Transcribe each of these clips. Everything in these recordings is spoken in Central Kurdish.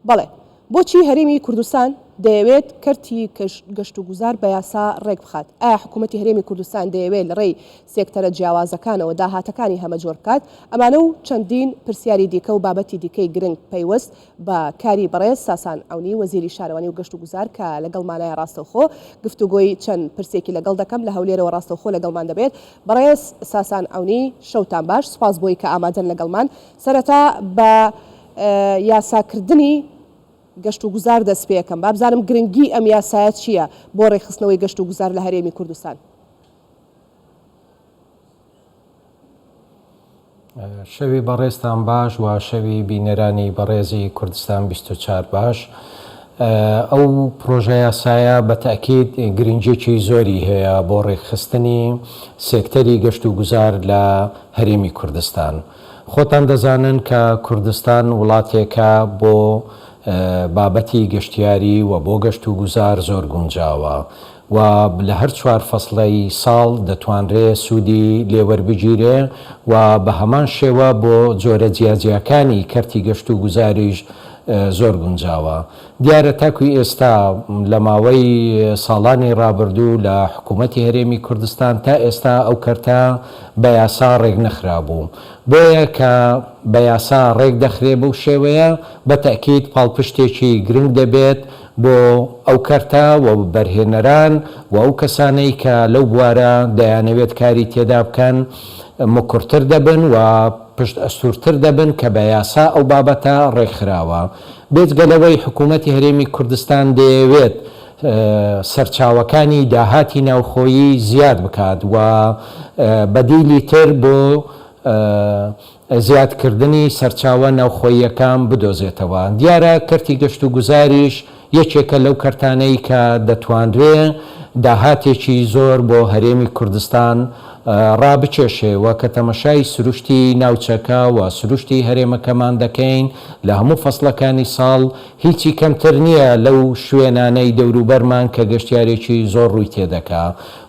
بەڵێ بۆچی هەرێمی کوردستان دەیەوێت کەرتی گەشت و گوزار بە یاسا ڕێک بخات؟ ئایا حکوومەتی هەرێمی کوردستان دەیەوێت لە ڕێی سێکتەرە جیاوازەکانەوە داهاتەکانی هەمەجۆر بکات؟ ئەمانە و چەندین پرسیاری دیکە و بابەتی دیکەی گرنگ پەیوەست بە کاری بەڕێز ساسان ئەونی وەزیری شارەوانی و گەشت و گوزار کە لەگەڵمانایە ڕاستەوخۆ گفتوگۆی چەند پرسێکی لەگەڵ دەکەم لە هەولێرەوە ڕاستەوخۆ لەگەڵمان دەبێت. بەڕێز ساسان ئەونی شەوتان باش، سپاس بۆی کە ئامادەن لەگەڵمان. سەرەتا بە یاساکردنی گەشت و گوزار دەست پێەکەم، با بزانم گرنگی ئەم یاسایە چییە بۆ ڕێکخستنەوەی گەشت و گوزار لە هەرێمی کوردستان؟ شەوی بەڕێزتان باش و شەوی بینەرانی بەڕێزی کوردستان 24 باش. ئەو پرۆژە یاسایە بە تاکید گرنگێکی زۆری هەیە بۆ ڕێکخستنی سێکتەری گەشت و گوزار لە هەرێمی کوردستان. خۆتان دەزانن کە کوردستان وڵاتێکە بۆ بابەتی گەشتیاری و بۆ گەشت و گوزار زۆر گونجاوە و لە هەر چوار فەسڵەی ساڵ دەتوانرێ سوودی لێوەربگیرێ و بە هەمان شێوە بۆ جۆرە جیاجیەکانی کەرتی گەشت و گوزاریش زۆر گونجاوە. دیارە تاکوی ئێستا لە ماوەی ساڵانی ڕابردوو لە حکوومەتی هەرێمی کوردستان تا ئێستا ئەو کەرتە بە یاسا ڕێک نەخرابوو. بۆیە کە بە یاسا ڕێک دەخرێ بەو شێوەیە بە تاکید پاڵپشتێکی گرنگ دەبێت بۆ ئەو کەرتە و بەرهێنەران و ئەو کەسانەی کە لەو بوارە دەیانەوێت کاری تێدا بکەن مکورتر دەبن و پشت ئەستورتر دەبن کە بە یاسا ئەو بابەتە ڕێکخراوە. بێجگەلەوەی حکوومەتی هەرێمی کوردستان دەیەوێت سەرچاوەکانی داهاتی ناوخۆیی زیاد بکات و بەدیلی تر بۆ زیادکردنی سەرچاوە ناوخۆییەکان بدۆزێتەوە. دیارە کەرتی گەشت و گوزاریش یەکێکە لەو کەرتانەی کە دەتواندرێ داهاتێکی زۆر بۆ هەرێمی کوردستان ڕابچێشێ و کە تەمەشای سروشتی ناوچەکە و سروشتی هەرێمەکەمان دەکەین لە هەموو فەسڵەکانی ساڵ هیچی کەمتر نییە لەو شوێنانەی دەوروبەرمان کە گەشتیارێکی زۆر ڕووی تێدەکا.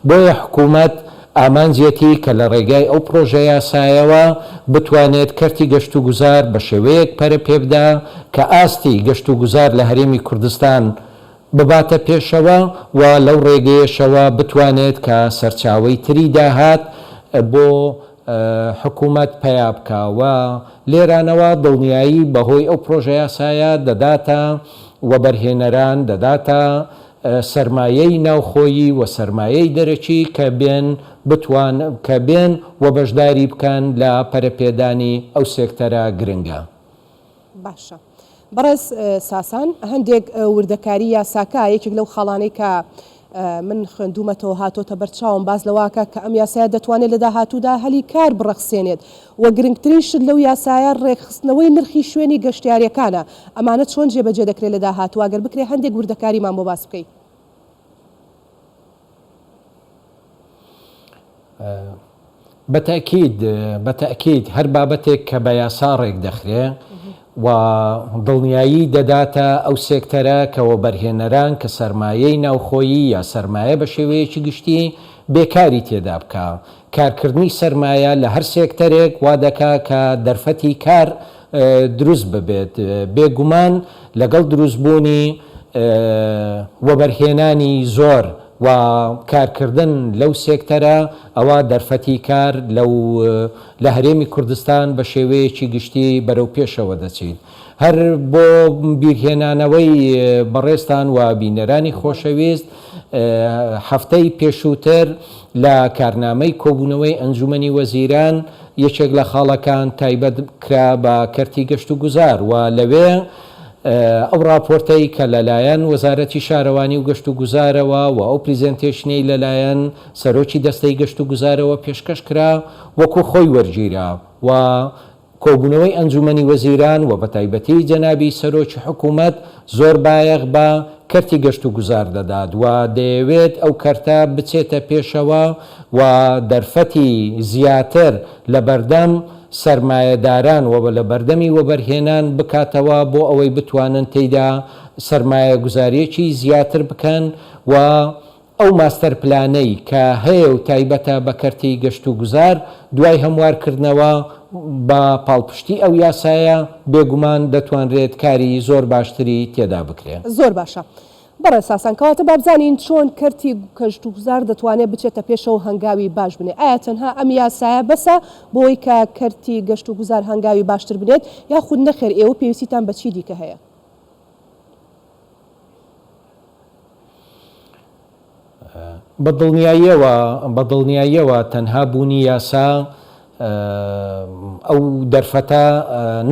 بۆیە حکوومەت ئامانجێتی کە لە ڕێگای ئەو پرۆژە یاسایەوە بتوانێت کەرتی گەشت و گوزار بە شێوەیەک پەرە پێبدا کە ئاستی گەشت و گوزار لە هەرێمی کوردستان بباتە پێشەوە و لەو ڕێگەیەشەوە بتوانێت کە سەرچاوەی تری داهات بۆ حکوومەت پیا بکەوە. لێرانەوە دڵنیایی بەهۆی ئەو پرۆژە یاسایە دەداتە و بەرهێنەران دەداتە سەرمایەی ناوخۆیی و سەرمایەی دەرەکی کە بێن و بەشداری بکەن لە پەرەپێدانی ئەو سێکتەرە گرنگە. باشە. بەڕێز ساسان هەندێک وردەکاری یاساکە یەکێک لەو خاڵانەی کە من خوێندومەتەوە هاتۆتە بەرچاوم باز لەواکە کە ئەم یاسایە دەتوانێت لە داهاتوودا هەلی کار بڕەخسێنێت و گرنگترینشت لەو یاسایە ڕێکخستنەوەی نرخی شوێنی گەشتیاریەکانە. ئەمانە چۆن جێبەجێ دەکرێت لە داهاتوو ئەگەر بکرێ هەندێک وردەکاریمان بۆ باس بکەیت؟ بەتەکید هەر بابەتێک کە بە یاسا ڕێک دەخرێ و دڵنیایی دەداتە ئەو سێکتەرە کەەوە بەرهێنەران کە سەرمایەی ناوخۆیی یا سەرمایە بە شێوەیەکی گشتی بێکاری تێدا بکە. کارکردنی سەرمایە لە هەر سێکتەرێک وا دەکا کە دەرفەتی کار دروست ببێت. بێگومان لەگەڵ دروستبوونی وەبەرهێنانی زۆر و کارکردن لەو سێکتەرە ئەوە دەرفەتی کار لە هەرێمی کوردستان بە شێوەیەکی گشتی بەرەو پێشەوە دەچیت. هەر بۆ بیرهێنانەوەی بەڕێستان و بینەرانی خۆشەویست هەفتەی پێشووتر لە کارنامەی کۆبوونەوەی ئەنجومەنی وەزیران یەکێک لە خاڵەکان تایبەت کرا بە کەرتی گەشت و گوزار و لەوێ ئەو راپۆرتەی کە لەلایەن وەزارەتی شارەوانی و گەشت و گوزارەوە و ئەو پریزنتێشنەی لەلایەن سەرۆکی دەستەی گەشت و گوزارەوە پێشکەش کرا وەکو خۆی وەرگیرا و کۆبوونەوەی ئەنجومەنی وەزیران و بە تایبەتی جەنابی سەرۆکی حکوومەت زۆر بایەخ بە کەرتی گەشت و گوزار دەدات و دەیەوێت ئەو کەرتە بچێتە پێشەوە و دەرفەتی زیاتر لە بەردەم سەرمایەداران و لە بەردەمی وەبەرهێنان بکاتەوە بۆ ئەوەی بتوانن تێیدا سەرمایە گوزاریەکی زیاتر بکەن و ئەو ماستەر پلانەی کە هەیە و تایبەتە بە کەرتی گەشت و گوزار دوای هەموارکردنەوە بە پاڵپشتی ئەو یاسایە بێگومان دەتوانرێت کاری زۆر باشتری تێدا بکرێت. زۆر باشە. بەڕێ ساسان کەواتە بابزانین چۆن کەرتی کەشتوگوزار دەتوانێت بچێتە پێشەوە هەنگاوی باش بنێ. ئایا تەنها ئەم یاسایە بەسە بۆی کە کەرتی گەشت و گوزار هەنگاوی باشتر بنێت یاخود نەخێر ئێوە پێویستیتان بە چی دیکە هەیە؟ بە دڵنیاییەوە تەنها بوونی یاسا ئەو دەرفەتە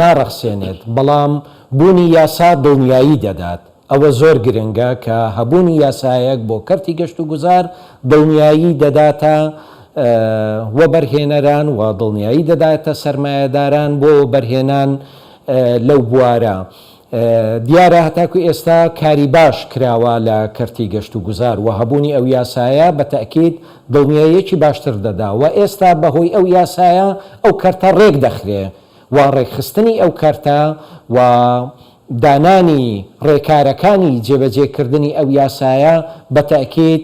ناڕەخسێنێت، بەڵام بوونی یاسا دڵنیایی دەدات. ئەوە زۆر گرنگە کە هەبوونی یاسایەک بۆ کەرتی گەشت و گوزار دڵنیایی دەداتە وەبەرهێنەران و دڵنیایی دەداتە سەرمایەداران بۆ بەرهێنان لەو بوارە. دیارە هەتاکو ئێستا کاری باش کراوە لە کەرتی گەشت و گوزار و هەبوونی ئەو یاسایە بە تەکید دڵنیاییەکی باشتر دەدا و ئێستا بەهۆی ئەو یاسایە ئەو کەرتە ڕێک دەخرێ و ڕێکخستنی ئەو کەرتە و دانانی ڕێکارەکانی جێبەجێکردنی ئەو یاسایە بە تەکید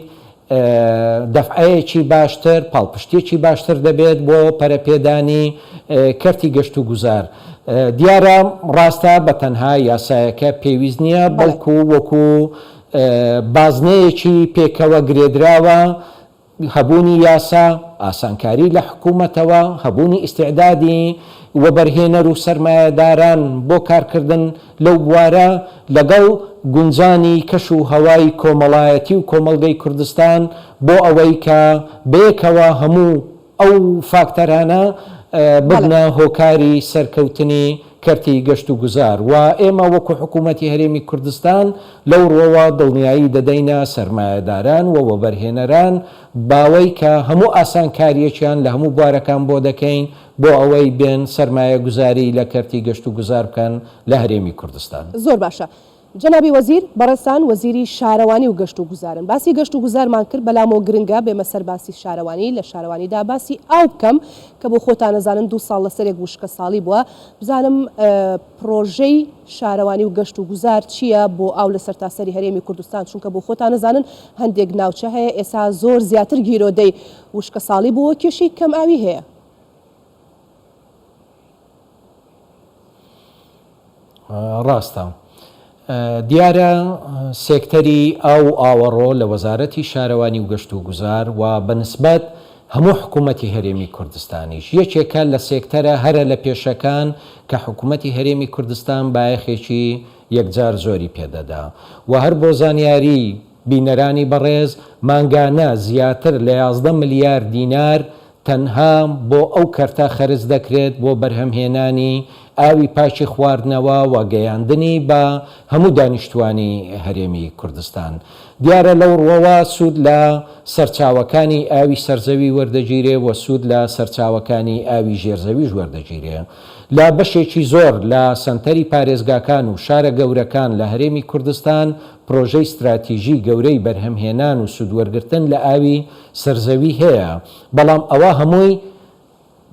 دەفعەیەکی باشتر پاڵپشتێکی باشتر دەبێت بۆ پەرەپێدانی کەرتی گەشت و گوزار. دیارە ڕاستە بە تەنها یاسایەکە پێویست نییە بەڵکو وەکو بازنەیەکی پێکەوە گرێدراوە هەبوونی یاسا ئاسانکاری لە حکوومەتەوە، هەبوونی ئیستعدادی وەبەرهێنەر و سەرمایەداران بۆ کارکردن لەو بوارە لەگەڵ گونجانی کەش و هەوای کۆمەڵایەتی و کۆمەڵگەی کوردستان بۆ ئەوەی کە بەیەکەوە هەموو ئەو فاکتەرانە ببنە هۆکاری سەرکەوتنی کەرتی گەشت و گوزار و ئێمە وەکو حکوومەتی هەرێمی کوردستان لەو ڕۆوە دڵنیایی دەدەینە سەرمایەداران و وەبەرهێنەران باوەی کە هەموو ئاسانکاریەکیان لە هەموو بوارەکان بۆ دەکەین بۆ ئەوەی بێن سەرمایە گوزاری لە کەرتی گەشت و گوزار بکەن لە هەرێمی کوردستان. زۆر باشە. جەنابی وەزیر بەڕێستان وەزیری شارەوانی و گەشت و گوزارن. باسی گەشت و گوزارمان کرد بەلامەوە گرنگە بێمە سەر باسی شارەوانی لە شارەوانیدا باسی ئاو بکەم کە بۆ خۆتان نەزانن 2 ساڵ لەسەرێک وشکە ساڵی بووە. بزانم پرۆژەی شارەوانی و گەشت و گوزار چییە بۆ ئاو لە سەرتاسەری هەرێمی کوردستان، چونکە بۆ خۆتان نەزانن هەندێک ناوچە هەیە ئێستا زۆر زیاتر گیرۆدەی وشکە ساڵی بۆ کێشەی کەم ئاوی هەیە. ڕاستە. دیارە سێکتەری ئاو ئاوەڕۆ لە وەزارەتی شارەوانی و گەشت و گوزار و بەنسبەت هەموو حکوومەتی هەرێمی کوردستانیش یەکێکە لە سێکتەرە هەرە لە پێشەکان کە حکوومەتی هەرێمی کوردستان بایەخێکی یەکجار زۆری پێدەدا و هەر بۆ زانیاری بینەرانی بەڕێز مانگانە زیاتر لە 11 ملیار دینار تەنها بۆ ئەو کەرتە خەرج دەکرێت بۆ بەرهەمهێنانی ئاوی پاکی خواردنەوە و گەیاندنی بە هەموو دانیشتوانی هەرێمی کوردستان. دیارە لەو ڕۆوە سوود لە سەرچاوەکانی ئاوی سەرزەوی وەردەگیرێ و سوود لە سەرچاوەکانی ئاوی ژێرزەویش وەردەگیرێ. لە بەشێکی زۆر لە سنتەری پارێزگاکان و شارە گەورەکان لە هەرێمی کوردستان پرۆژەی استراتیژی گەورەی بەرهەمهێنان و سوودوەرگرتن لە ئاوی سەرزەوی هەیە، بەڵام ئەوە هەمووی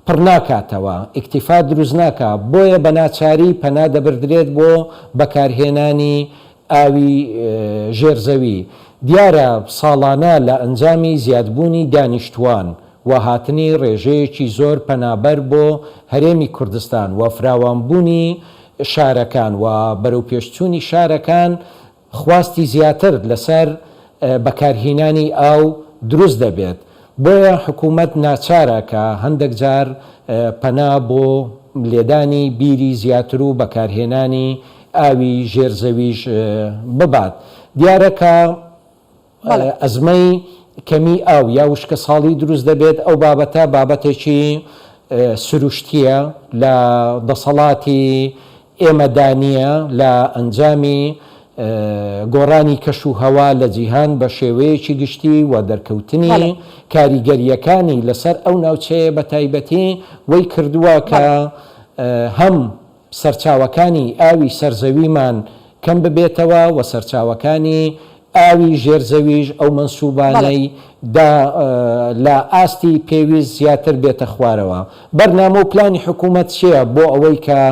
پڕ ناکاتەوە، ئیکتیفا دروست ناکە، بۆیە بە ناچاری پەنا دەبردرێت بۆ بەکارهێنانی ئاوی ژێرزەوی. دیارە ساڵانە لە ئەنجامی زیادبوونی دانیشتوان و هاتنی ڕێژەیەکی زۆر پەنابەر بۆ هەرێمی کوردستان و فراوانبوونی شارەکان و بەرەو پێشچوونی شارەکان خواستی زیاتر لەسەر بەکارهێنانی ئاو دروست دەبێت. بۆیە حکوومەت ناچارە کە هەندێک جار پەنا بۆ لێدانی بیری زیاتر و بەکارهێنانی ئاوی ژێرزەویش ببات. دیارە کە ئەزمەی کەمی ئاو یا وشکە ساڵی دروست دەبێت، ئەو بابەتە بابەتێکی سروشتیە لە دەسەڵاتی ئێمەدانیە لە ئەنجامی گۆڕانی کەش و هەوا لە جیهان بە شێوەیەکی گشتی و دەرکەوتنی کاریگەریەکانی لەسەر ئەو ناوچەیە بە تایبەتی وەی کردووە کە هەم سەرچاوەکانی ئاوی سەرزەویمان کەم ببێتەوە و سەرچاوەکانی ئاوی ژێرزەویش ئەو منسوبانەی لە ئاستی پێویست زیاتر بێتە خوارەوە. بەرنامە و پلانی حکوومەت چییە بۆ ئەوەی کە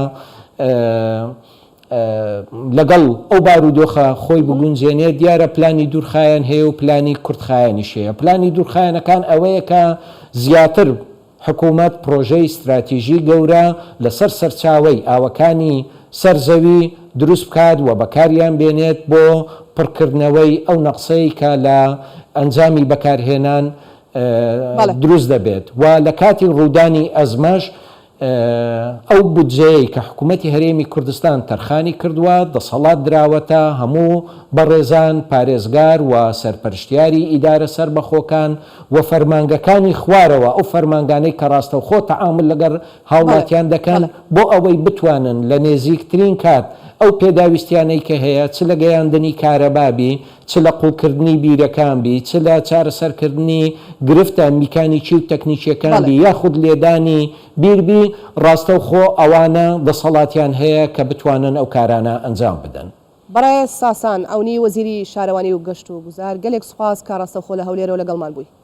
لەگەڵ ئەو بارودۆخە خۆی بگونجێنێت؟ دیارە پلانی دوورخایەن هەیە و پلانی کورتخایەنیش هەیە. پلانی دوورخایەنەکان ئەوەیە کە زیاتر حکوومەت پرۆژەی استراتیژی گەورە لەسەر سەرچاوەی ئاوەکانی سەرزەوی دروست بکات و بەکاریان بێنێت بۆ پڕکردنەوەی ئەو نەقسەی کە لە ئەنجامی بەکارهێنان دروست دەبێت و لە کاتی ڕوودانی ئەزمەش ئەو بودجەیە کە حکوومەتی هەرێمی کوردستان تەرخانی کردووە دەسەڵات دراوەتە هەموو بەڕێزان پارێزگار و سەرپەرشتیاری ئیدارە سەربەخۆکان و فەرمانگەکانی خوارەوە ئەو فەرمانگانەی کە ڕاستەوخۆ تەعامل لەگەر هاوڵاتیان دەکەن بۆ ئەوەی بتوانن لە نێزیکترین کات ئەو پێداویستیانەی کە هەیە چ لە گەیاندنی کارەبابی چ لە قوڵکردنی بیرەکان بی چ لە چارەسەرکردنی گرفتە میکانیکی و تەکنیکیەکان بی یاخود لێدانی بیربی ڕاستەوخۆ ئەوانە دەسەڵاتیان هەیە کە بتوانن ئەو کارانە ئەنجام بدەن. بەڕێز ساسان ئەونی وەزیری شارەوانی و گەشت و گوزار گەلێک سوپاس کە ڕاستەوخۆ لە هەولێرەوە لەگەڵمان بووی.